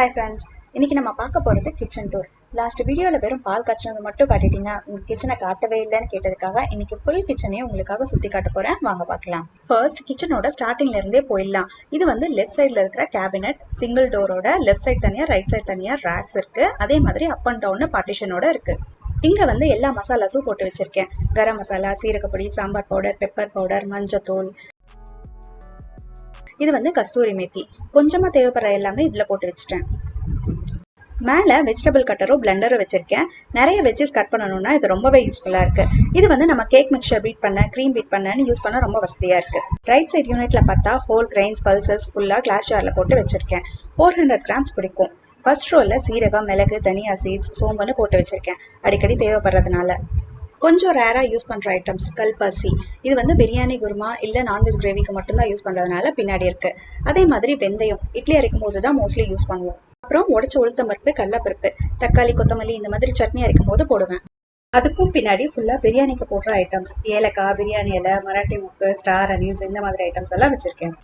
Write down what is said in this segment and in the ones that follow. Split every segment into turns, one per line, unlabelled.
Hi friends, இன்னைக்கு நம்ம பார்க்க போகிறது கிச்சன் டூர். லாஸ்ட் வீடியோவில் வெறும் பால் காய்ச்சினது மட்டும் காட்டிட்டீங்க, உங்கள் கிச்சனை காட்டவே இல்லைன்னு கேட்டதுக்காக இன்னைக்கு ஃபுல் கிச்சனையும் உங்களுக்காக சுற்றி காட்ட போகிறேன். வாங்க பார்க்கலாம். ஃபர்ஸ்ட் கிச்சனோட ஸ்டார்டிங்ல இருந்தே போயிடலாம். இது வந்து லெஃப்ட் சைடில் இருக்கிற கேபினெட், சிங்கிள் டோரோட. லெஃப்ட் சைட் தனியாக, ரைட் சைட் தனியாக ரேக்ஸ் இருக்கு. அதே மாதிரி அப் அண்ட் டவுன் பார்ட்டிஷனோட இருக்கு. இங்கே வந்து எல்லா மசாலாஸும் போட்டு வச்சிருக்கேன். கரம் மசாலா, சீரகப்பொடி, சாம்பார் பவுடர், பெப்பர் பவுடர், மஞ்சத்தூள். இது வந்து கஸ்தூரி மேத்தி. கொஞ்சமாக தேவைப்படுற எல்லாமே இதில் போட்டு வச்சுட்டேன். மேலே வெஜிடபிள் கட்டரும் பிளெண்டரும் வச்சிருக்கேன். நிறைய வெஜ்ஜஸ் கட் பண்ணணும்னா இது ரொம்பவே யூஸ்ஃபுல்லாக இருக்கு. இது வந்து நம்ம கேக் மிக்சர் பீட் பண்ண, க்ரீம் பீட் பண்ணன்னு யூஸ் பண்ண ரொம்ப வசதியாக இருக்கு. ரைட் சைட் யூனிட்ல பார்த்தா ஹோல் கிரைன்ஸ், பல்சஸ் ஃபுல்லாக கிளாஸ் ஜாரில் போட்டு வச்சிருக்கேன். 400 கிராம்ஸ் பிடிக்கும். ஃபர்ஸ்ட் ரோலில் சீரகம், மிளகு, தனியா சீட்ஸ், சோம்புன்னு போட்டு வச்சிருக்கேன், அடிக்கடி தேவைப்படுறதுனால. கொஞ்சம் ரேராக யூஸ் பண்ணுற ஐட்டம்ஸ் கல்பாசி. இது வந்து பிரியாணி, குருமா இல்லை நான்வெஜ் கிரேவிக்கு மட்டும்தான் யூஸ் பண்ணுறதுனால பின்னாடி இருக்குது. அதே மாதிரி வெந்தயம் இட்லி அரைக்கும் போது தான் மோஸ்ட்லி யூஸ் பண்ணுவோம். அப்புறம் உடச்ச உளுத்தம்பருப்பு, கடலைப்பருப்பு, தக்காளி, கொத்தமல்லி இந்த மாதிரி சட்னி அரைக்கும் போது போடுவேன். அதுக்கும் பின்னாடி ஃபுல்லாக பிரியாணிக்கு போடுற ஐட்டம்ஸ், ஏலக்காய், பிரியாணி இலை, மராட்டி முக்கு, ஸ்டார் அனீஸ் இந்த மாதிரி ஐட்டம்ஸ் எல்லாம் வச்சுருக்கேன்.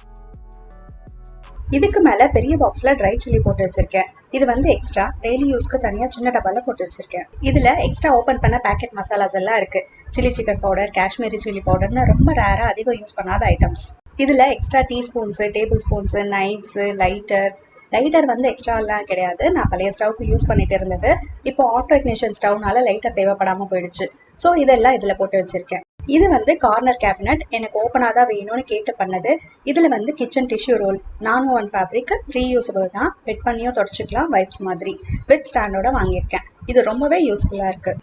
இதுக்கு மேலே பெரிய பாக்ஸில் ட்ரை சில்லி போட்டு வச்சிருக்கேன். இது வந்து எக்ஸ்ட்ரா டெய்லி யூஸ்க்கு தனியாக சின்ன டப்பாவில் போட்டு வச்சிருக்கேன். இதில் எக்ஸ்ட்ரா ஓப்பன் பண்ண பேக்கெட் மசாலாஸ் எல்லாம் இருக்கு. Chilli chicken powder, Kashmiri chilli பவுடர்னு ரொம்ப ரேராக அதிகம் யூஸ் பண்ணாத ஐட்டம்ஸ். இதில் extra teaspoons, tablespoons, knifes, lighter வந்து எக்ஸ்ட்ராலாம் கிடையாது. நான் பழைய ஸ்டவ்க்கு யூஸ் பண்ணிட்டு இருந்தது. இப்போ ஆட்டோ இக்னிஷன் ஸ்டவ்னால லைட்டர் தேவைப்படாமல் போயிடுச்சு. ஸோ இதெல்லாம் இதில் போட்டு வச்சிருக்கேன். இது வந்து கார்னர் கேபினட். எனக்கு ஓப்பனாக தான் வேணும்னு கேட்டு பண்ணது. இதில் வந்து கிச்சன் டிஷ்யூ ரோல், நான்-woven ஃபேப்ரிக், ரீயூசபிள் தான். வெட் பண்ணியும் தொடச்சிக்கலாம், வைப்ஸ் மாதிரி. வித் ஸ்டாண்டோட வாங்கியிருக்கேன். இது ரொம்பவே யூஸ்ஃபுல்லாக இருக்குது.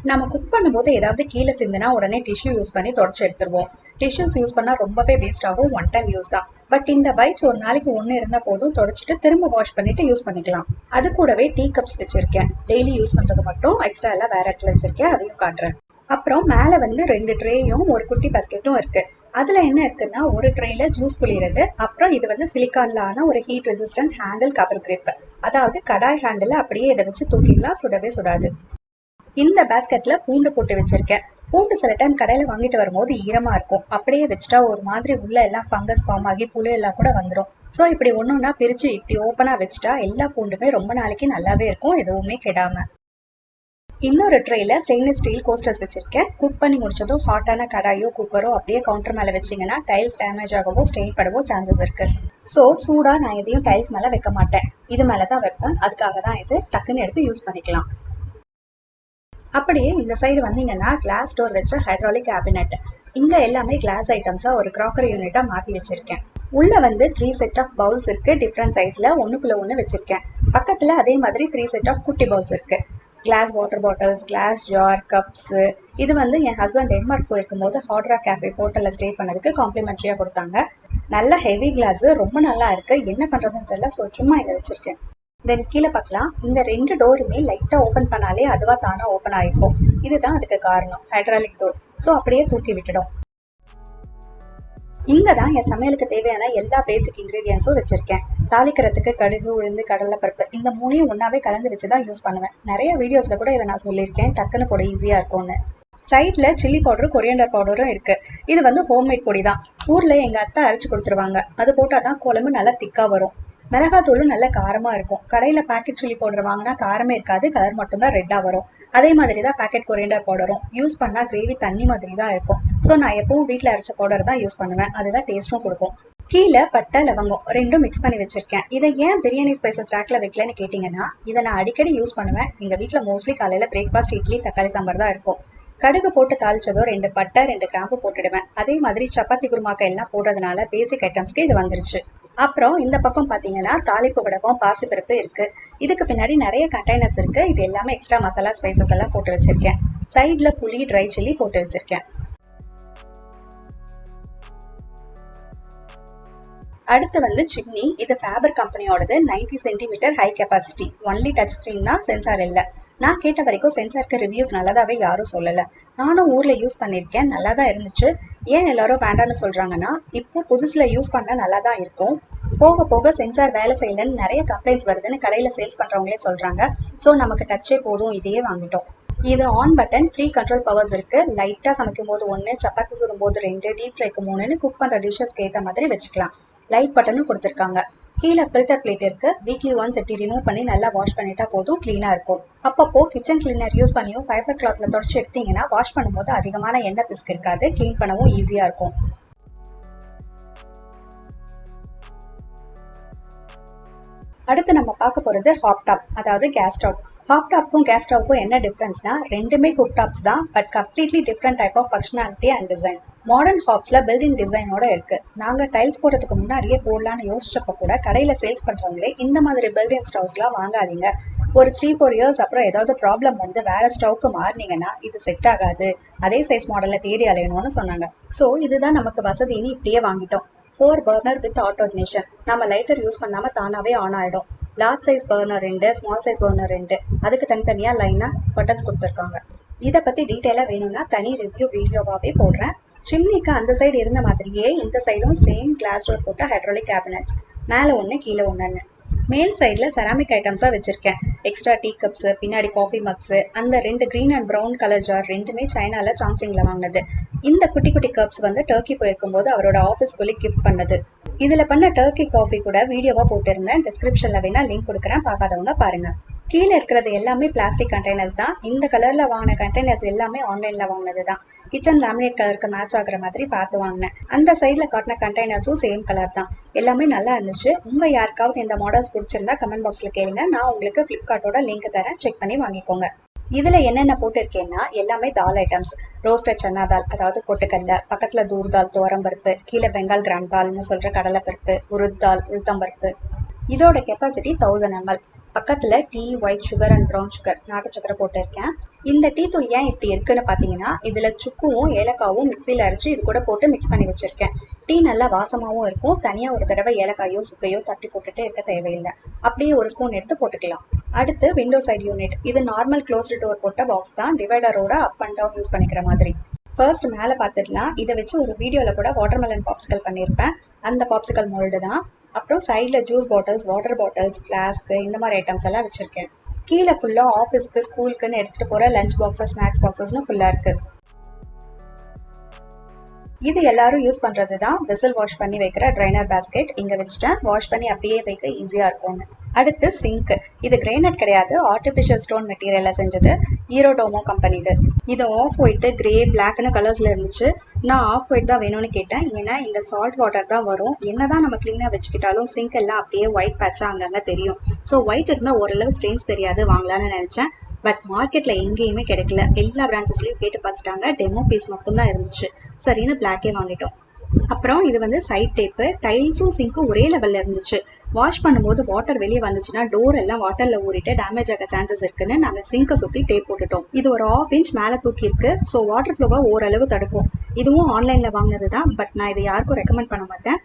நம்ம குக் பண்ணும்போது ஏதாவது கீழே சிந்துனா உடனே டிஷ்யூ யூஸ் பண்ணி தொடச்சி எடுத்துருவோம். டிஷ்யூஸ் யூஸ் பண்ணால் ரொம்பவே வேஸ்ட் ஆகும். ஒன் டைம் யூஸ் தான். பட் இந்த வைப்ஸ் ஒரு நாளைக்கு ஒன்று இருந்தால் போதும், தொடச்சிட்டு திரும்ப வாஷ் பண்ணிட்டு யூஸ் பண்ணிக்கலாம். அது கூடவே டீ கப்ஸ் வச்சுருக்கேன். டெய்லி யூஸ் பண்ணுறது மட்டும். எக்ஸ்ட்ரா எல்லாம் வேற இடத்துல வச்சுருக்கேன், அதையும் காட்டுறேன். அப்புறம் மேலே வந்து 2 ட்ரேயும் ஒரு குட்டி பாஸ்கெட்டும் இருக்கு. அதில் என்ன இருக்குன்னா, ஒரு ட்ரேல ஜூஸ் புளியறது. அப்புறம் இது வந்து சிலிக்கான்ல ஆன ஒரு heat resistant handle cover grip. அதாவது கடாய் ஹேண்டில் அப்படியே இதை வச்சு தூக்கிடலாம், சுடவே சுடாது. இந்த பாஸ்கெட்ல பூண்டு போட்டு வச்சிருக்கேன். பூண்டு சில டைம் கடையில் வாங்கிட்டு வரும்போது ஈரமா இருக்கும். அப்படியே வச்சுட்டா ஒரு மாதிரி உள்ள எல்லாம் ஃபங்கஸ் ஃபார்ம் ஆகி புழு எல்லாம் கூட வந்துடும். ஸோ இப்படி ஒன்னொன்னா பிரிச்சு இப்படி ஓப்பனா வச்சுட்டா எல்லா பூண்டுமே ரொம்ப நாளைக்கு நல்லாவே இருக்கும், எதுவுமே கெடாம. இன்னொரு ட்ரேல ஸ்டெயின்லெஸ் ஸ்டீல் கோஸ்டர்ஸ் வச்சிருக்கேன். குக் பண்ணி முடிச்சதும் ஹாட்டான கடாயோ குக்கரோ அப்படியே கவுண்டர் மேலே வச்சிங்கன்னா டைல்ஸ் டேமேஜ் ஆகவோ ஸ்டெயின் படவோ சான்சஸ் இருக்கு. ஸோ சூடாக நான் எதையும் டைல்ஸ் மேலே வைக்க மாட்டேன், இது மேலே தான் வைப்பேன். அதுக்காக தான் இது டக்குன்னு எடுத்து யூஸ் பண்ணிக்கலாம். அப்படியே இந்த சைடு வந்தீங்கன்னா கிளாஸ் டோர் வச்ச ஹைட்ராலிக் கேபினெட். இங்க எல்லாமே கிளாஸ் ஐட்டம்ஸா ஒரு கிராக்கரி யூனிட்டா மாற்றி வச்சிருக்கேன். உள்ள வந்து 3 செட் ஆஃப் பவுல்ஸ் இருக்கு. டிஃப்ரெண்ட் சைஸ்ல ஒன்றுக்குள்ள ஒன்று வச்சிருக்கேன். பக்கத்துல அதே மாதிரி 3 செட் ஆஃப் குட்டி பவுல்ஸ் இருக்கு. Glass water bottles, glass jar, cups. இது வந்து என் ஹஸ்பண்ட் டென்மார்க் போயிருக்கும் போது ஹாட்ரா கேஃபே ஹோட்டலில் ஸ்டே பண்ணதுக்கு காம்ப்ளிமெண்ட்ரியாக கொடுத்தாங்க. நல்ல ஹெவி கிளாஸு, ரொம்ப நல்லா இருக்கு. என்ன பண்ணுறதுன்னு தெரியல, ஸோ சும்மா இங்கே வச்சிருக்கேன். தென் கீழே பார்க்கலாம். இந்த 2 டோருமே லைட்டாக ஓப்பன் பண்ணாலே அதுவாக தானாக ஓப்பன் ஆகிருக்கும். இதுதான் அதுக்கு காரணம், ஹைட்ராலிக் டோர். ஸோ அப்படியே தூக்கி விட்டுடும். இங்கே தான் என் சமையலுக்கு தேவையான எல்லா பேசிக் இன்க்ரீடியன்ஸும் வச்சிருக்கேன். தாளிக்கிறதுக்கு கடுகு, உளுந்து, கடலைப்பருப்பு இந்த 3ஐயும் ஒன்றாவே கலந்து வச்சு தான் யூஸ் பண்ணுவேன். நிறைய வீடியோஸில் கூட இதை நான் சொல்லியிருக்கேன், டக்குன்னு போட ஈஸியாக இருக்கும்னு. சைடில் சில்லி பவுடரும் கொரியாண்டர் பவுடரும் இருக்குது. இது வந்து ஹோம்மேட் பொடி தான். ஊரில் எங்கள் அத்தை அரைச்சி கொடுத்துருவாங்க. அது போட்டால் தான் குழம்பு நல்லா திக்காக வரும். மிளகாத்தூளும் நல்ல காரமாக இருக்கும். கடையில் பேக்கெட் சில்லி பவுடர் வாங்கினா காரமே இருக்காது, கலர் மட்டும்தான் ரெட்டாக வரும். அதே மாதிரி தான் பேக்கெட் கொரியாண்டர் பவுடரும். யூஸ் பண்ணால் கிரேவி தண்ணி மாதிரி தான் இருக்கும். ஸோ நான் எப்பவும் வீட்டில் அரைச்ச பவுடர் தான் யூஸ் பண்ணுவேன், அதுதான் டேஸ்ட்டும் கொடுக்கும். கீழே பட்டை, லவங்கம் ரெண்டும் மிக்ஸ் பண்ணி வச்சிருக்கேன். இதை ஏன் பிரியாணி ஸ்பைசஸ் ரேக்ல வைக்கலன்னு கேட்டிங்கன்னா, இதை நான் அடிக்கடி யூஸ் பண்ணுவேன். எங்கள் வீட்டில் மோஸ்ட்லி காலையில் பிரேக்ஃபாஸ்ட் இட்லி, தக்காளி சாம்பார் தான் இருக்கும். கடுகு போட்டு தாளிச்சதோ 2 பட்டை 2 கிராம்பு போட்டுடுவேன். அதே மாதிரி சப்பாத்தி குருமாக்க எல்லாம் போடுறதுனால பேசிக் ஐட்டம்ஸ்க்கு இது வந்துருச்சு. அப்புறம் இந்த பக்கம் பார்த்தீங்கன்னா தாளிப்பு வடகம், பாசிப்பருப்பு இருக்கு. இதுக்கு பின்னாடி நிறைய கண்டெய்னர்ஸ் இருக்கு. இது எல்லாமே எக்ஸ்ட்ரா மசாலா ஸ்பைசஸ் எல்லாம் போட்டு வச்சிருக்கேன். சைட்ல புளி, ட்ரை சில்லி போட்டு வச்சிருக்கேன். அடுத்து வந்து சிம்னி. இது ஃபேபர் கம்பெனியோடது. 90 centimetre high capacity. Only touch screen தான், சென்சார் இல்லை. நான் கேட்ட வரைக்கும் சென்சாருக்கு ரிவ்யூஸ் நல்லதாவே யாரும் சொல்லலை. நானும் ஊரில் யூஸ் பண்ணியிருக்கேன், நல்லா தான் இருந்துச்சு. ஏன் எல்லாரும் வேண்டான்னு சொல்கிறாங்கன்னா, இப்போ புதுசில் யூஸ் பண்ண நல்லா தான் இருக்கும். போக போக சென்சார் வேலை செய்யலன்னு நிறைய கம்ப்ளைண்ட்ஸ் வருதுன்னு கடையில் சேல்ஸ் பண்ணுறவங்களே சொல்கிறாங்க. ஸோ நமக்கு டச்சே போதும், இதையே வாங்கிட்டோம். இது ஆன் பட்டன், 3 கண்ட்ரோல் பவர்ஸ் இருக்கு. லைட்டாக சமைக்கும் போது 1, சப்பாத்தி சுடும் போது 2, டீப் ஃப்ரைக்கு 3ன்னு குக் பண்ணுற டிஷ்ஷஸ்க்கு ஏற்ற மாதிரி வச்சுக்கலாம். லைட் பட்டனும் கொடுத்துருக்காங்க. கீழே ஃபில்டர் பிளேட் இருக்கு. வீக்லி ஒன்ஸ் இப்படி ரிமூவ் பண்ணி நல்லா வாஷ் பண்ணிட்டா போதும், கிளீனா இருக்கும். அப்பப்போ கிச்சன் கிளீனர் யூஸ் பண்ணியும் ஃபைபர் கிளாத்ல தொடச்சு எடுத்தீங்கன்னா வாஷ் பண்ணும்போது அதிகமான எண்ணெய் பிஸ்க் இருக்காது, கிளீன் பண்ணவும் ஈஸியா இருக்கும். அடுத்து நம்ம பார்க்க போறது ஹாப் டாப், அதாவது கேஸ் ஸ்டவ். ஹாப் டாப்க்கும் கேஸ் ஸ்டவ்க்கும் என்ன டிஃபரன்ஸ்னா, ரெண்டுமே குக் டாப்ஸ் தான், but completely different type of functionality and design. Modern ஹாப்ஸ்ல பில்டிங் டிசைனோட இருக்கு. நாங்க டைல்ஸ் போடுறதுக்கு முன்னாடியே போடலான்னு யோசிச்சப்ப கூட கடையில சேல்ஸ் பண்றவங்களே இந்த மாதிரி பில்டிங் ஸ்டவ்ஸ்லாம் வாங்காதீங்க, ஒரு 3-4 இயர்ஸ் அப்புறம் ஏதாவது ப்ராப்ளம் வந்து வேற ஸ்டவ்க்கு மாறினீங்கன்னா இது செட் ஆகாது, அதே சைஸ் மாடல்ல தேடி அலையணும்னு சொன்னாங்க. ஸோ இதுதான் நமக்கு வசதின்னு இப்படியே வாங்கிட்டோம். 4 பர்னர் வித் ஆட்டோ இக்னிஷன். நம்ம லைட்டர் யூஸ் பண்ணாம தானாவே ஆன் ஆயிடும். Large size burner 2, small size burner 2, அதுக்கு தனித்தனியா லைனா பட்டன்ஸ் கொடுத்துருக்காங்க. இதை பத்தி டீட்டெயிலா வேணும்னா தனி ரிவ்யூ வீடியோவாவே போடுறேன். சிம்னிக்கு அந்த சைடு இருந்த மாதிரியே இந்த சைடும் சேம் கிளாஸ் டோர் போட்ட ஹைட்ராலிக் கேபினட்ஸ், மேலே ஒன்று கீழே ஒன்றுன்னு. மேல் சைடில் செராமிக் ஐட்டம்ஸாக வச்சுருக்கேன். எக்ஸ்ட்ரா டீ கப்ஸு, பின்னாடி காஃபி மக்ஸு, அந்த 2 green and brown colour jar ரெண்டுமே சைனாவில் சாங்சிங்கில் வாங்கினது. இந்த குட்டி குட்டி கப்ஸ் வந்து டர்க்கி போயிருக்கும்போது அவரோட ஆஃபீஸ்க்குள்ளே கிஃப்ட் பண்ணது. இதில் பண்ண டர்க்கி காஃபி கூட வீடியோவாக போட்டிருந்தேன், டிஸ்கிரிப்ஷனில் வேணால் லிங்க் கொடுக்குறேன், பார்க்காதவங்க பாருங்கள். கீழே இருக்கிறது எல்லாமே பிளாஸ்டிக் கண்டெய்னர்ஸ் தான். இந்த கலரில் வாங்கின கண்டெய்னர்ஸ் எல்லாமே ஆன்லைனில் வாங்கினது தான். கிச்சன் லேமினேட் கலருக்கு மேட்ச் ஆகுற மாதிரி பார்த்து வாங்கினேன். அந்த சைடில் காட்டின கண்டெய்னர்ஸும் சேம் கலர் தான். எல்லாமே நல்லா இருந்துச்சு. உங்கள் யாருக்காவது இந்த மாடல்ஸ் பிடிச்சிருந்தா கமெண்ட் பாக்ஸில் கேளுங்க, நான் உங்களுக்கு ஃப்ளிப்கார்ட்டோட லிங்க் தரேன், செக் பண்ணி வாங்கிக்கோங்க. இதில் என்னென்ன போட்டிருக்கேன்னா எல்லாமே தால் ஐட்டம்ஸ். ரோஸ்டட் சன்னா தால், அதாவது பொட்டுக்கல்ல, பக்கத்தில் தூர் தால் துவரம்பருப்பு, கீழே பெங்கால் கிராம் தால்னு சொல்கிற கடலைப்பருப்பு, உருத் தால் உளுத்தம்பருப்பு. இதோட கெப்பாசிட்டி 1000 ml. பக்கத்தில் tea, white sugar and brown sugar, நாட்டு சக்கரை போட்டிருக்கேன். இந்த டீ தூள் ஏன் இப்படி இருக்குன்னு பார்த்தீங்கன்னா, இதில் சுக்குவும் ஏலக்காவும் மிக்சியில் அரைச்சி இது கூட போட்டு மிக்ஸ் பண்ணி வச்சுருக்கேன். டீ நல்லா வாசமாகவும் இருக்கும். தனியாக ஒரு தடவை ஏலக்காயோ சுக்கையோ தட்டி போட்டுட்டு இருக்க தேவையில்லை, அப்படியே ஒரு ஸ்பூன் எடுத்து போட்டுக்கலாம். அடுத்து விண்டோ சைட் யூனிட். இது நார்மல் க்ளோஸ்டு டோர் போட்ட பாக்ஸ் தான், டிவைடரோட அப் அண்ட் டவுன் யூஸ் பண்ணிக்கிற மாதிரி. ஃபர்ஸ்ட் மேலே பார்த்துடலாம். இதை வச்சு ஒரு வீடியோவில் கூட வாட்டர்மெலன் பாப்சிக்கல் பண்ணியிருப்பேன், அந்த பாப்சிக்கல் மோல்டு தான். அப்புறம் சைடில் juice bottles, water bottles, flask, இந்த மாதிரி ஐட்டம்ஸ் எல்லாம் வச்சுருக்கேன். கீழே ஃபுல்லாக ஆஃபீஸ்க்கு ஸ்கூலுக்குன்னு எடுத்துகிட்டு போகிற லஞ்ச் பாக்ஸஸ், ஸ்நாக்ஸ் பாக்ஸஸ்னு ஃபுல்லாக இருக்குது. இது எல்லாரும் யூஸ் பண்ணுறது தான் வெசல் வாஷ் பண்ணி வைக்கிற ட்ரைனர் பேஸ்கெட். இங்கே வச்சுட்டேன், வாஷ் பண்ணி அப்படியே வைக்க ஈஸியாக இருக்கும்னு. அடுத்து சிங்க். இது கிரேனைட் கிடையாது, ஆர்டிஃபிஷியல் ஸ்டோன் மெட்டீரியலில் செஞ்சது, ஈரோடோமோ கம்பெனிது. இது ஆஃப் ஒயிட்டு, கிரே, பிளாக்னு கலர்ஸில் இருந்துச்சு. நான் ஆஃப் ஒயிட் தான் வேணும்னு கேட்டேன், ஏன்னா இங்கே சால்ட் வாட்டர் தான் வரும். என்ன தான் நம்ம க்ளீனாக வச்சுக்கிட்டாலும் சிங்க் எல்லாம் அப்படியே ஒயிட் பேட்சாக அங்கங்கே தெரியும். ஸோ ஒயிட் இருந்தால் ஓரளவு ஸ்டெயின்ஸ் தெரியாது, வாங்கலான்னு நினச்சேன். பட் மார்க்கெட்டில் எங்கேயுமே கிடைக்கல. எல்லா பிரான்ச்சஸ்லையும் கேட்டு பார்த்துட்டாங்க, டெமோ பீஸ் மட்டும்தான் இருந்துச்சு. சரின்னு பிளாக்கே வாங்கிட்டோம். அப்புறம் இது வந்து சைட் டேப்பு. டைல்ஸும் சிங்க்கும் ஒரே லெவலில் இருந்துச்சு. வாஷ் பண்ணும்போது வாட்டர் வெளியே வந்துச்சுன்னா டோர் எல்லாம் வாட்டரில் ஊறிட்டு டேமேஜ் ஆக சான்சஸ் இருக்குன்னு நாங்கள் சிங்கை சுற்றி டேப் போட்டுட்டோம். இது ஒரு 1/2 inch மேலே தூக்கி இருக்கு, ஸோ வாட்டர் ஃப்ளோவை ஓரளவு தடுக்கும். இதுவும் ஆன்லைனில் வாங்கினது தான், பட் நான் இதை யாருக்கும் ரெக்கமெண்ட் பண்ண மாட்டேன்.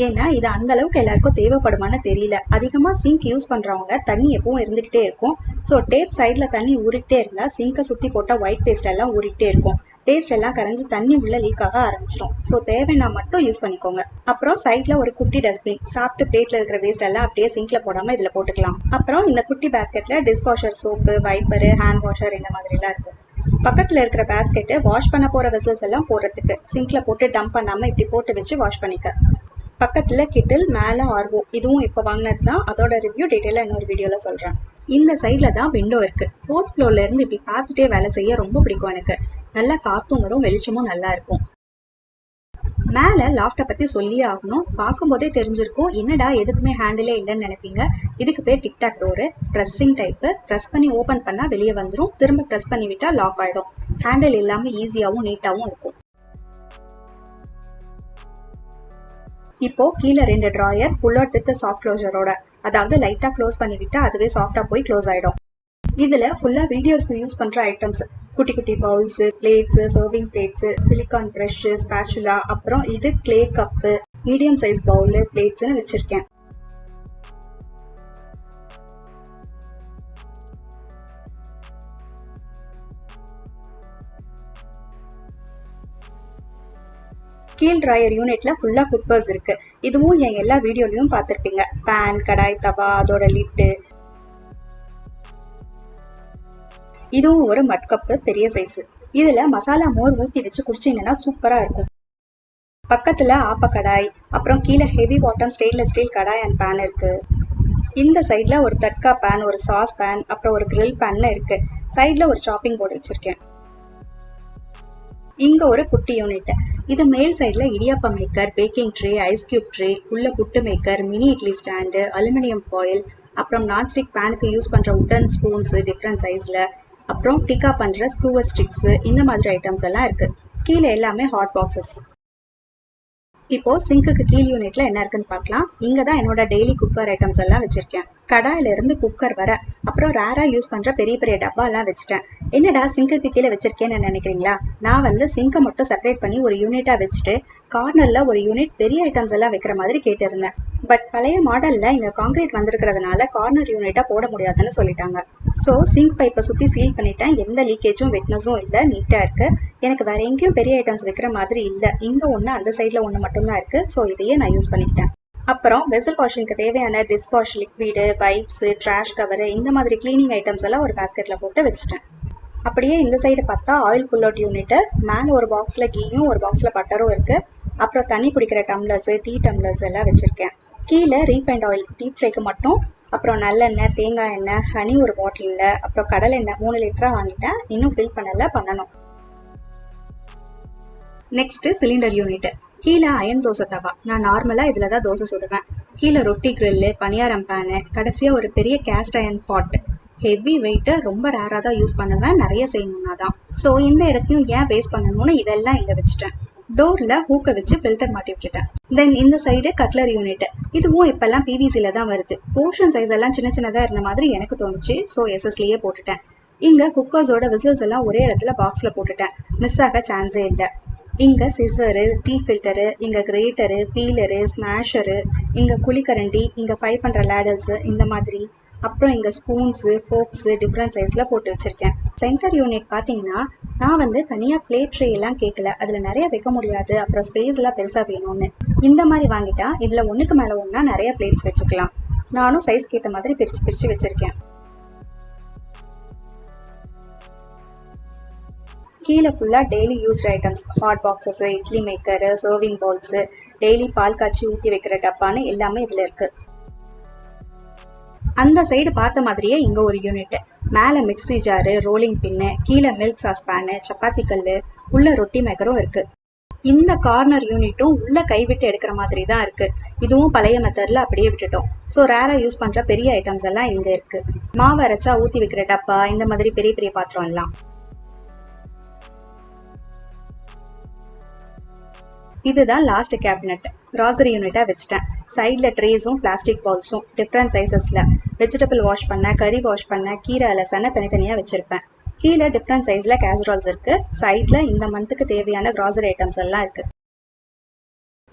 ஏன்னா இது அந்த அளவுக்கு எல்லாருக்கும் தேவைப்படுமான்னு தெரியல. அதிகமாக சிங்க் யூஸ் பண்ணுறவங்க தண்ணி எப்பவும் இருந்துக்கிட்டே இருக்கும். ஸோ டேப் சைடில் தண்ணி ஊறிக்கிட்டே இருந்தால் சிங்கை சுற்றி போட்டால் ஒயிட் பேஸ்ட் எல்லாம் ஊறிக்கிட்டே இருக்கும். பேஸ்ட் எல்லாம் கரைஞ்சி தண்ணி உள்ள லீக் ஆக ஆரம்பிச்சிடும். ஸோ தேவைன்னா மட்டும் யூஸ் பண்ணிக்கோங்க. அப்புறம் சைடில் ஒரு குட்டி டஸ்ட்பின். சாப்பிட்டு பிளேட்டில் இருக்கிற வேஸ்ட் எல்லாம் அப்படியே சிங்கில் போடாமல் இதில் போட்டுக்கலாம். அப்புறம் இந்த குட்டி பேஸ்கெட்டில் dishwasher, soap, wiper, hand washer, இந்த மாதிரிலாம் இருக்கும். பக்கத்தில் இருக்கிற பேஸ்கெட்டு வாஷ் பண்ண போகிற வெசல்ஸ் எல்லாம் போடுறதுக்கு. சிங்கில் போட்டு டம்ப் பண்ணாமல் இப்படி போட்டு வச்சு வாஷ் பண்ணிக்க. பக்கத்தில் கிட்டில், மேலே ஆர்வோ. இதுவும் இப்போ வாங்கினது தான், அதோட ரிவ்யூ டீட்டெயிலாக இன்னொரு வீடியோவில் சொல்கிறேன். இந்த சைடில் தான் விண்டோ இருக்குது. 4th ஃப்ளோர்லேருந்து இப்படி பார்த்துட்டே வேலை செய்ய ரொம்ப பிடிக்கும் எனக்கு. நல்லா காற்றும் வரும், வெளிச்சமும் நல்லா இருக்கும். மேலே லாஃப்டை பற்றி சொல்லியே ஆகணும். பார்க்கும்போதே தெரிஞ்சிருக்கும், என்னடா எதுக்குமே ஹேண்டிலே இல்லைன்னு நினைப்பீங்க. இதுக்கு பேர் TikTok door. Pressing type. Press பண்ணி ஓப்பன் பண்ணால் வெளியே வந்துடும், திரும்ப ப்ரெஸ் பண்ணி விட்டால் லாக் ஆகிடும். ஹேண்டில் இல்லாமல் ஈஸியாகவும் நீட்டாகவும் இருக்கும். இப்போ கீழே 2 ட்ராயர், புல்லட் வித் சாஃப்ட் க்ளோசரோட, அதாவது லைட்டாக க்ளோஸ் பண்ணி விட்டா அதுவே சாஃப்டாக போய் க்ளோஸ் ஆகிடும். இதில் ஃபுல்லாக வீடியோஸ்க்கு யூஸ் பண்ணுற ஐட்டம்ஸ். குட்டி குட்டி bowls, plates, serving plates, silicone brush, spatula, அப்புறம் இது clay cup, medium size bowl, பிளேட்ஸ்ன்னு வச்சுருக்கேன். கீழ் ட்ராயர் யூனிட்ல ஃபுல்லா குக்கர்ஸ் இருக்கு. இதுவும் என் எல்லா வீடியோலையும் பார்த்துருப்பீங்க. பேன், கடாய், தவா, அதோட லிட்டு. இதுவும் ஒரு மட் கப்பு, பெரிய சைஸ். இதுல மசாலா மோர் ஊற்றி வச்சு குடிச்சிங்கன்னா சூப்பரா இருக்கும். பக்கத்துல ஆப்ப கடாய், அப்புறம் கீழே heavy bottom stainless steel kadai and pan இருக்கு. இந்த சைட்ல ஒரு தட்கா பேன், ஒரு சாஸ் பேன், அப்புறம் ஒரு கிரில் பேன் இருக்கு. சைட்ல ஒரு சாப்பிங் போர்டு வச்சிருக்கேன். இங்க ஒரு குட்டி யூனிட். இது மேல் சைட்ல idiyappa maker, baking tray, ice cube tray, உள்ள puttu maker, mini idli stand, aluminium foil, அப்புறம் நான்ஸ்டிக் பேனுக்கு யூஸ் பண்ற உட்டன் ஸ்பூன்ஸ் டிஃப்ரெண்ட் சைஸ்ல, அப்புறம் டிக்கா பண்ற ஸ்கூவர் ஸ்டிக்ஸ், இந்த மாதிரி ஐட்டம்ஸ் எல்லாம் இருக்கு. கீழே எல்லாமே ஹாட் பாக்ஸஸ். இப்போ சிங்க்குக்கு கீழ் யூனிட்ல என்ன இருக்குன்னு பார்க்கலாம். இங்க தான் என்னோட டெய்லி குக்கர் ஐட்டம்ஸ் எல்லாம் வச்சிருக்கேன். கடாயில இருந்து குக்கர் வர, அப்புறம் ரேரா யூஸ் பண்ற பெரிய பெரிய டப்பா எல்லாம் வச்சுட்டேன். என்னடா சிங்க்குக்கு கீழே வச்சிருக்கேன்னு நினைக்கிறீங்களா? நான் வந்து சிங்கை மட்டும் செப்பரேட் பண்ணி ஒரு யூனிட்டா வச்சுட்டு கார்னர்ல ஒரு யூனிட் பெரிய ஐட்டம்ஸ் எல்லாம் வைக்கிற மாதிரி கேட்டிருந்தேன். பட் பழைய மாடல்ல இங்க காங்கிரீட் வந்திருக்கிறதுனால கார்னர் யூனிட்டா போட முடியாதுன்னு சொல்லிட்டாங்க. ஸோ சிங்க் பைப்பை சுற்றி சீல் பண்ணிட்டேன். எந்த லீக்கேஜும் வெட்னஸும் இல்லை, நீட்டாக இருக்குது. எனக்கு வேற எங்கேயும் பெரிய ஐட்டம்ஸ் வைக்கிற மாதிரி இல்லை. இங்கே ஒன்று, அந்த சைடில் ஒன்று மட்டும்தான் இருக்குது. ஸோ இதையே நான் யூஸ் பண்ணிக்கிட்டேன். அப்புறம் வெசல் வாஷிங்க்கு தேவையான dish wash liquid, pipes, trash cover, இந்த மாதிரி கிளீனிங் ஐட்டம்ஸ் எல்லாம் ஒரு பேஸ்கெட்டில் போட்டு வச்சுட்டேன். அப்படியே இந்த சைடு பார்த்தா ஆயில் புல் அவுட் யூனிட்டு. மேலே ஒரு பாக்ஸில் கீயும் ஒரு பாக்ஸில் பட்டரும் இருக்குது. அப்புறம் தண்ணி குடிக்கிற டம்ளர்ஸு, டீ டம்ளர்ஸ் எல்லாம் வச்சுருக்கேன். கீழே ரீஃபைண்ட் ஆயில் டீப் ஃப்ரைக்கு மட்டும், அப்புறம் நல்லெண்ணெய், தேங்காய் எண்ணெய், ஹனி ஒரு பாட்டிலில், அப்புறம் கடலை எண்ணெய் 3 லிட்டரா வாங்கிட்டேன். இன்னும் ஃபில் பண்ணணும். Next cylinder unit. கீழே அயன் தோசை தவா. நான் நார்மலாக இதில் தான் தோசை சுடுவேன். கீழே ரொட்டி கிரில்லு, பனியாரம் பேனு, கடைசியாக ஒரு பெரிய கேஸ்ட் அயன் பாட். ஹெவி வெயிட்டு, ரொம்ப ரேராக தான் யூஸ் பண்ணுவேன், நிறைய செய்யணும்னா தான். ஸோ இந்த இடத்தையும் ஏன் வேஸ்ட் பண்ணணும்னு இதெல்லாம் இங்கே வச்சுட்டேன். டோரில் ஹூக்கை வச்சு ஃபில்டர் மாட்டி விட்டுட்டேன். தென் இந்த சைடு கட்லர் யூனிட். இதுவும் இப்போல்லாம் பிவிசியில் தான் வருது. போர்ஷன் சைஸ் எல்லாம் சின்ன சின்னதாக இருந்த மாதிரி எனக்கு தோணுச்சு. ஸோ எஸ்எஸ்லேயே போட்டுட்டேன். இங்கே குக்கர்ஸோட விசில்ஸ் எல்லாம் ஒரே இடத்துல பாக்ஸில் போட்டுட்டேன். மிஸ் ஆக சான்ஸே இல்லை. இங்கே சிசரு, டீ ஃபில்டரு, இங்கே கிரேட்டரு, பீலரு, ஸ்மாஷரு, இங்கே குழிக்கரண்டி, இங்கே ஃப்ரை பண்ணுற லேடர்ஸு, இந்த மாதிரி. அப்புறம் இங்கே ஸ்பூன்ஸு, ஃபோக்ஸு டிஃப்ரெண்ட் சைஸில் போட்டு வச்சுருக்கேன். சென்டர் யூனிட் பார்த்தீங்கன்னா, நான் வந்து தனியாக பிளேட் ட்ரே எல்லாம் கேட்கல. அதில் நிறைய வைக்க முடியாது, அப்புறம் ஸ்பேஸ் எல்லாம் பெருசாக வேணும்னு. இந்த மாதிரி வாங்கிட்டா இதில் ஒன்றுக்கு மேலே ஒன்றா நிறைய பிளேட்ஸ் வச்சுக்கலாம். நானும் சைஸ்க்கு ஏற்ற மாதிரி பிரித்து வச்சுருக்கேன். கீழே ஃபுல்லாக daily used items, hot boxes, idli maker, serving bowls, daily பால் காய்ச்சி ஊற்றி வைக்கிற டப்பான்னு எல்லாமே இதில் இருக்குது. அந்த சைடு பார்த்த மாதிரியே இங்கே ஒரு யூனிட். மேலே மிக்ஸி ஜாரு, ரோலிங் பின்னு, கீழே மில்க் சாஸ் பேனு, சப்பாத்தி கல், உள்ள ரொட்டி மேக்கரும் இருக்குது. இந்த கார்னர் யூனிட்டும் உள்ள கைவிட்டு எடுக்கிற மாதிரி தான் இருக்குது. இதுவும் பழைய மெத்தடில் அப்படியே விட்டுட்டோம். ஸோ ரேராக யூஸ் பண்ணுற பெரிய ஐட்டம்ஸ் எல்லாம் இங்கே இருக்குது. மாவு அரைச்சா ஊற்றி வைக்கிற டப்பா, இந்த மாதிரி பெரிய பெரிய பாத்திரம் எல்லாம். இதுதான் லாஸ்ட் கேபினட். கிராசரி யூனிட்டாக வச்சுட்டேன். சைடில் ட்ரேஸும் பிளாஸ்டிக் பவுல்ஸும் டிஃப்ரெண்ட் சைஸஸில். வெஜிடபிள் வாஷ் பண்ண, கறி வாஷ் பண்ண, கீரை அலசன தனித்தனியாக வச்சுருப்பேன். கீழே டிஃப்ரெண்ட் சைஸில் கேசரால்ஸ் இருக்குது. சைடில் இந்த மந்த்துக்கு தேவையான கிராசரி ஐட்டம்ஸ் எல்லாம் இருக்குது.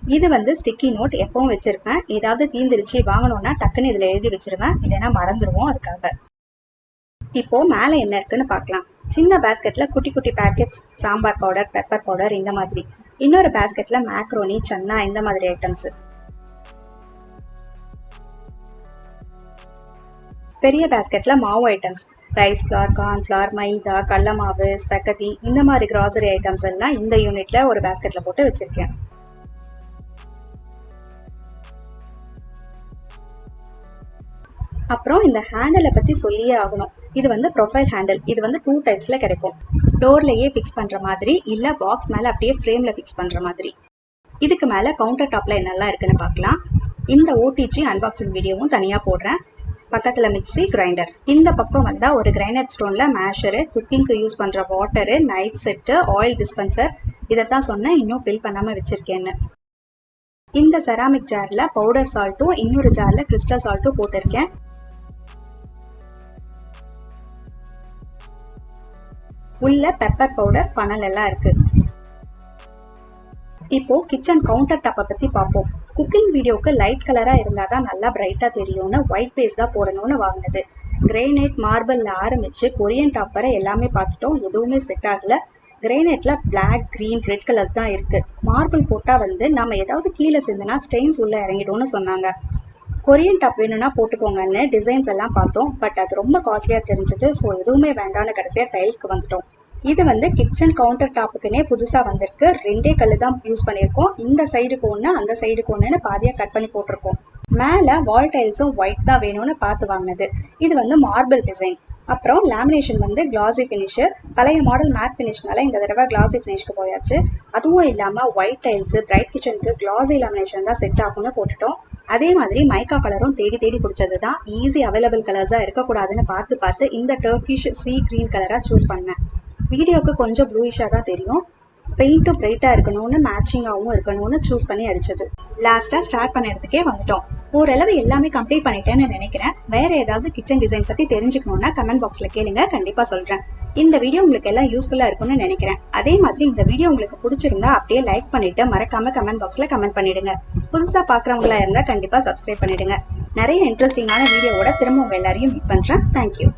இது வந்து ஸ்டிக்கி நோட் எப்பவும் வச்சுருப்பேன். ஏதாவது தீந்துருச்சு வாங்கணுன்னா டக்குன்னு இதில் எழுதி வச்சுருவேன், இல்லைன்னா மறந்துடுவோம். அதுக்காக இப்போது மேலே என்ன இருக்குன்னு பார்க்கலாம். சின்ன பேஸ்கெட்டில் குட்டி குட்டி packets, sambar powder, pepper powder, இந்த மாதிரி. இன்னொரு பேஸ்கெட்டில் மேக்ரோனி, சன்னா, இந்த மாதிரி ஐட்டம்ஸு. பெரிய பேஸ்கெட்டில் மாவு ஐட்டம்ஸ், ரைஸ் ஃப்ளார், கார்ன்ஃப்ளார், மைதா, கடல மாவு, ஸ்பெகத்தி, இந்த மாதிரி கிராசரி ஐட்டம்ஸ் எல்லாம் இந்த யூனிட்டில் ஒரு பேஸ்கெட்டில் போட்டு வச்சுருக்கேன். அப்புறம் இந்த ஹேண்டலை பற்றி சொல்லியே ஆகணும். இது வந்து ப்ரொஃபைல் ஹேண்டில். இது வந்து 2 டைப்ஸில் கிடைக்கும். டோர்லையே ஃபிக்ஸ் பண்ணுற மாதிரி, இல்லை பாக்ஸ் மேலே அப்படியே ஃப்ரேமில் ஃபிக்ஸ் பண்ணுற மாதிரி. இதுக்கு மேலே கவுண்டர் டாப்பில் என்னெல்லாம் இருக்குன்னு பார்க்கலாம். இந்த ஓடிஜி அன்பாக்சிங் வீடியோவும் தனியாக போடுறேன். பக்கத்தில் மிக்ஸி, கிரைண்டர். இந்த பக்கம் வந்தால் ஒரு கிரைனைட் ஸ்டோனில் மேஷரு, குக்கிங்க்கு யூஸ் பண்ணுற water, knife set, oil dispenser. இதைத்தான் சொன்னேன் இன்னும் ஃபில் பண்ணாமல் வச்சுருக்கேன்னு. இந்த செராமிக் ஜாரில் பவுடர் சால்ட்டும் இன்னொரு ஜாரில் கிறிஸ்டல் சால்ட்டும் போட்டிருக்கேன். உள்ள பெப்பர் பவுடர், ஃபனல் எல்லாம் இருக்கு. இப்போ கிச்சன் கவுண்டர் டாப்பை பத்தி பார்ப்போம். குக்கிங் வீடியோக்கு லைட் கலரா இருந்தாதான் நல்லா பிரைட்டா தெரியும்னு ஒயிட் பேஸ் தான் போடணும்னு வாங்கினது. கிரேனைட், மார்பிள்ல ஆரம்பிச்சு கொரியன் டாப் வரை எல்லாமே பார்த்துட்டோம். எதுவுமே செட் ஆகல. கிரேனைட்ல பிளாக், கிரீன், ரெட் கலர்ஸ் தான் இருக்கு. மார்பிள் போட்டா வந்து நம்ம ஏதாவது கீழே செஞ்சுனா ஸ்டெயின்ஸ் உள்ள இறங்கிடும்னு சொன்னாங்க. கொரியன் டாப் வேணும்னா போட்டுக்கோங்கன்னு டிசைன்ஸ் எல்லாம் பார்த்தோம். பட் அது ரொம்ப காஸ்ட்லியாக தெரிஞ்சது. ஸோ எதுவுமே வேண்டாம்னு கடைசியாக டைல்ஸ்க்கு வந்துட்டோம். இது வந்து கிச்சன் கவுண்டர் டாப்புக்குனே புதுசாக வந்திருக்கு. 2 கல் தான் யூஸ் பண்ணியிருக்கோம். இந்த சைடுக்கு ஒன்று, அந்த சைடுக்கு ஒன்றுன்னு பாதியாக கட் பண்ணி போட்டிருக்கோம். மேலே வால் டைல்ஸும் ஒயிட் தான் வேணும்னு பார்த்து வாங்கினது. இது வந்து மார்பிள் டிசைன். அப்புறம் லேமினேஷன் வந்து கிளாசி ஃபினிஷு. பழைய மாடல் மேட் ஃபினிஷ்னால இந்த தடவை கிளாசி ஃபினிஷ்க்கு போயாச்சு. அதுவும் இல்லாமல் ஒயிட் டைல்ஸு பிரைட் கிச்சனுக்கு கிளாசி லேமினேஷன் தான் செட் ஆகும்னு போட்டுட்டோம். அதே மாதிரி மைக்கா கலரும் தேடி தேடி பிடிச்சது தான். ஈஸி அவைலபிள் கலர்ஸாக இருக்கக்கூடாதுன்னு பார்த்து இந்த டர்க்கிஷ் சீ க்ரீன் கலராக சூஸ் பண்ணேன். வீடியோவுக்கு கொஞ்சம் ப்ளூயிஷாக தான் தெரியும். பெயிண்ட்டும் பிரைட்டாக இருக்கணும்னு மேட்சிங்காகவும் இருக்கணும்னு சூஸ் பண்ணி அடிச்சது. லாஸ்ட்டாக ஸ்டார்ட் பண்ண இடத்துக்கே வந்துட்டோம். ஓரளவு எல்லாமே கம்ப்ளீட் பண்ணிட்டேன்னு நினைக்கிறேன். வேறு ஏதாவது கிச்சன் டிசைன் பற்றி தெரிஞ்சுக்கணுன்னா கமெண்ட் பாக்ஸில் கேளுங்க, கண்டிப்பாக சொல்கிறேன். இந்த வீடியோ உங்களுக்கு எல்லாம் யூஸ்ஃபுல்லாக இருக்கும்னு நினைக்கிறேன். அதே மாதிரி இந்த வீடியோ உங்களுக்கு பிடிச்சிருந்தா அப்படியே லைக் பண்ணிவிட்டு மறக்காமல் கமெண்ட் பாக்ஸில் கமெண்ட் பண்ணிவிடுங்க. புதுசாக பார்க்குறவங்களா இருந்தால் கண்டிப்பாக சப்ஸ்கிரைப் பண்ணிவிடுங்க. நிறைய இன்ட்ரெஸ்டிங்கான வீடியோவோட திரும்ப உங்கள் எல்லாரையும் மீட் பண்ணுறேன். தேங்க்யூ.